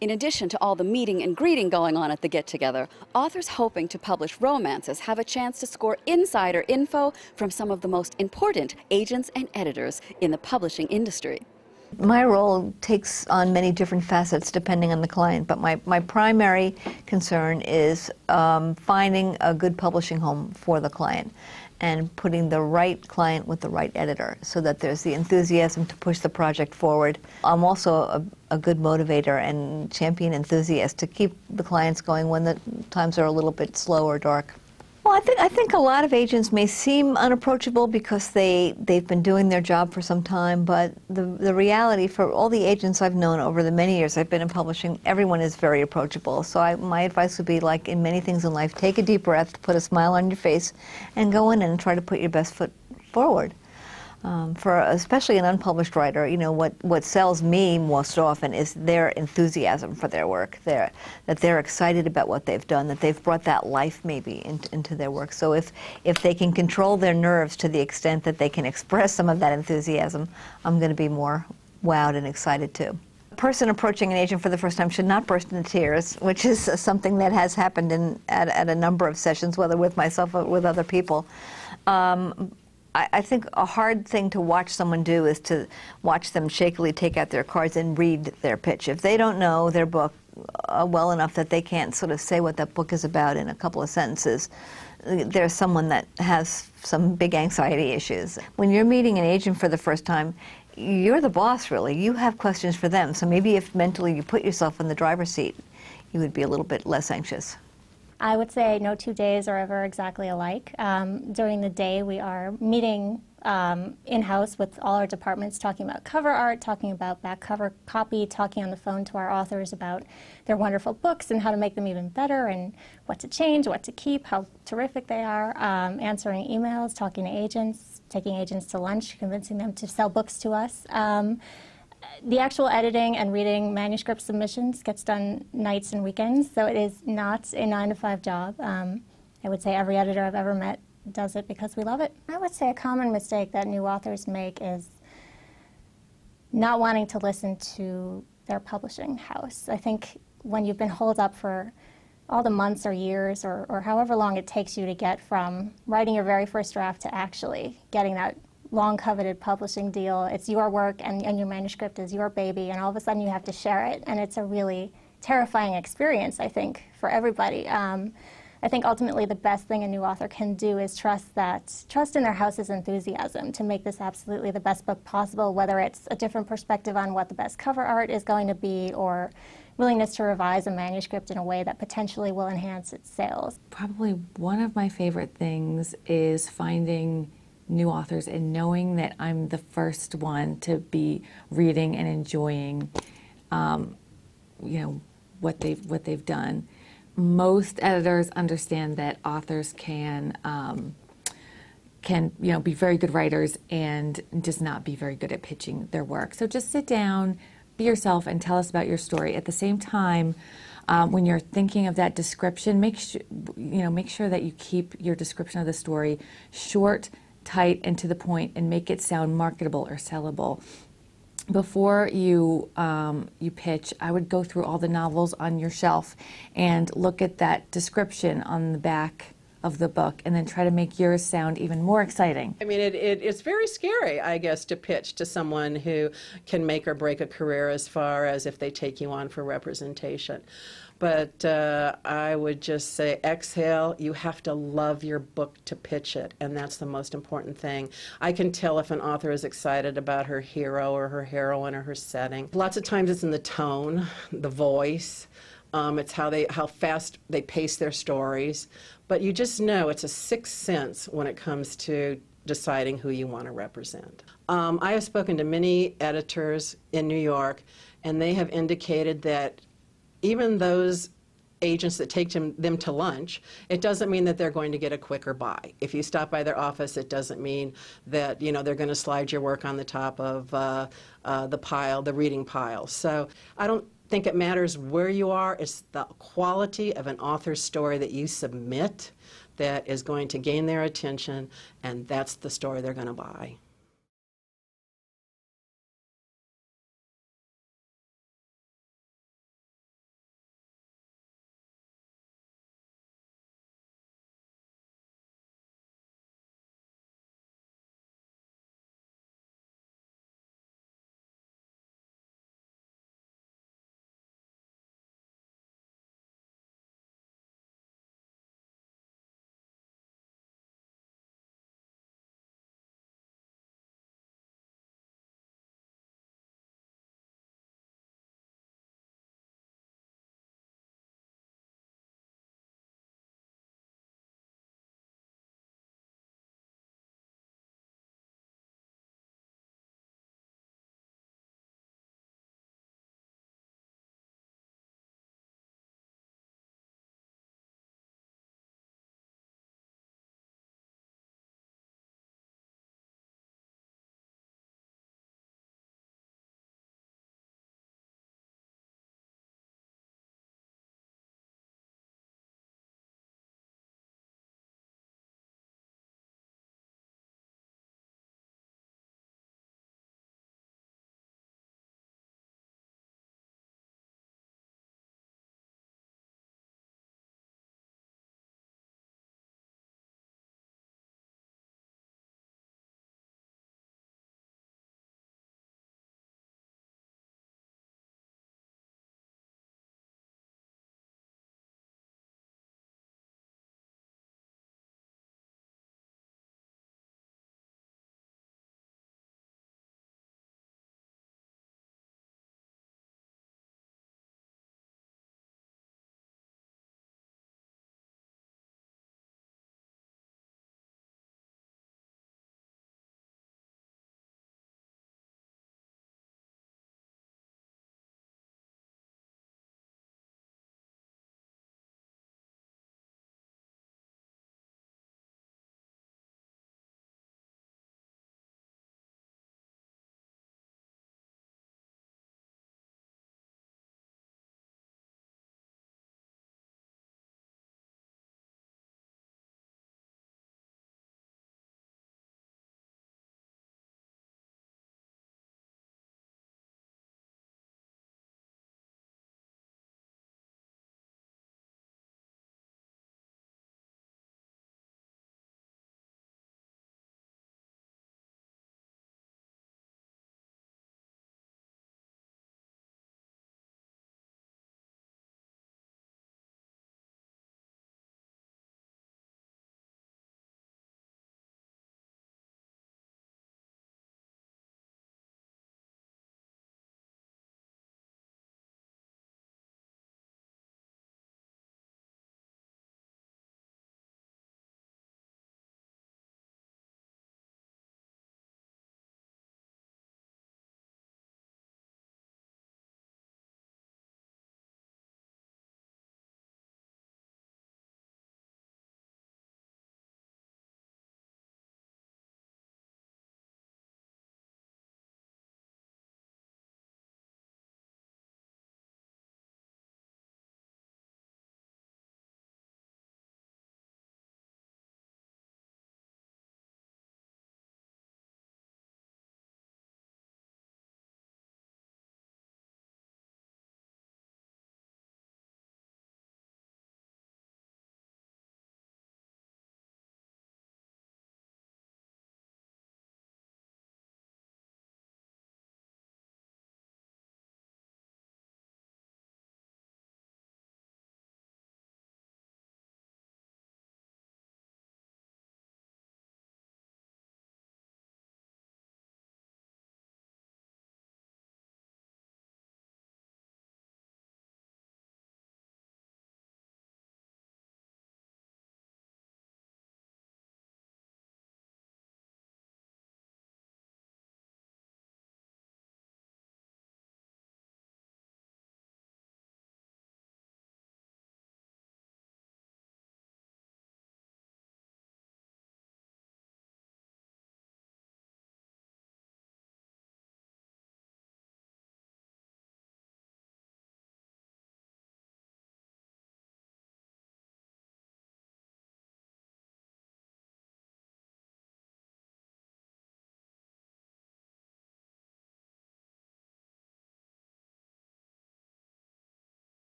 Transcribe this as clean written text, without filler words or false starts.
In addition to all the meeting and greeting going on at the get-together, authors hoping to publish romances have a chance to score insider info from some of the most important agents and editors in the publishing industry. My role takes on many different facets depending on the client, but my primary concern is finding a good publishing home for the client and putting the right client with the right editor so that there's the enthusiasm to push the project forward. I'm also a good motivator and champion enthusiast to keep the clients going when the times are a little bit slow or dark. Well, I think a lot of agents may seem unapproachable because they've been doing their job for some time, but the reality for all the agents I've known over the many years I've been in publishing, everyone is very approachable. So my advice would be, like in many things in life, take a deep breath, put a smile on your face, and go in and try to put your best foot forward. For especially an unpublished writer, you know, what sells me most often is their enthusiasm for their work, that they're excited about what they've done, that they've brought that life maybe into their work. So if they can control their nerves to the extent that they can express some of that enthusiasm, I'm going to be more wowed and excited too. A person approaching an agent for the first time should not burst into tears, which is something that has happened at a number of sessions, whether with myself or with other people. I think a hard thing to watch someone do is to watch them shakily take out their cards and read their pitch. If they don't know their book well enough that they can't sort of say what that book is about in a couple of sentences, there's someone that has some big anxiety issues. When you're meeting an agent for the first time, you're the boss, really. You have questions for them. So maybe if mentally you put yourself in the driver's seat, you would be a little bit less anxious. I would say no 2 days are ever exactly alike. During the day, we are meeting in-house with all our departments, talking about cover art, talking about back cover copy, talking on the phone to our authors about their wonderful books and how to make them even better and what to change, what to keep, how terrific they are, answering emails, talking to agents, taking agents to lunch, convincing them to sell books to us. The actual editing and reading manuscript submissions gets done nights and weekends, so it is not a 9-to-5 job. I would say every editor I've ever met does it because we love it. I would say a common mistake that new authors make is not wanting to listen to their publishing house. I think when you've been holed up for all the months or years or however long it takes you to get from writing your very first draft to actually getting that long-coveted publishing deal, it's your work and your manuscript is your baby, and all of a sudden you have to share it, and it's a really terrifying experience, I think, for everybody. I think ultimately the best thing a new author can do is trust in their house's enthusiasm to make this absolutely the best book possible, whether it's a different perspective on what the best cover art is going to be or willingness to revise a manuscript in a way that potentially will enhance its sales. Probably one of my favorite things is finding new authors and knowing that I'm the first one to be reading and enjoying, you know, what they've done. Most editors understand that authors can you know, be very good writers and just not be very good at pitching their work. So just sit down, be yourself, and tell us about your story. At the same time, when you're thinking of that description, make sure that you keep your description of the story short, tight, and to the point, and make it sound marketable or sellable. Before you pitch, I would go through all the novels on your shelf and look at that description on the back of the book, and then try to make yours sound even more exciting. I mean, it's very scary, I guess, to pitch to someone who can make or break a career as far as if they take you on for representation. But I would just say, exhale. You have to love your book to pitch it, and that's the most important thing. I can tell if an author is excited about her hero or her heroine or her setting. Lots of times it's in the tone, the voice. It's how fast they pace their stories. But you just know it's a sixth sense when it comes to deciding who you want to represent. I have spoken to many editors in New York, and they have indicated that even those agents that take them to lunch, it doesn't mean that they're going to get a quicker buy. If you stop by their office, it doesn't mean that, you know, they're going to slide your work on the top of the pile, the reading pile. So I don't think it matters where you are. It's the quality of an author's story that you submit that is going to gain their attention, and that's the story they're going to buy.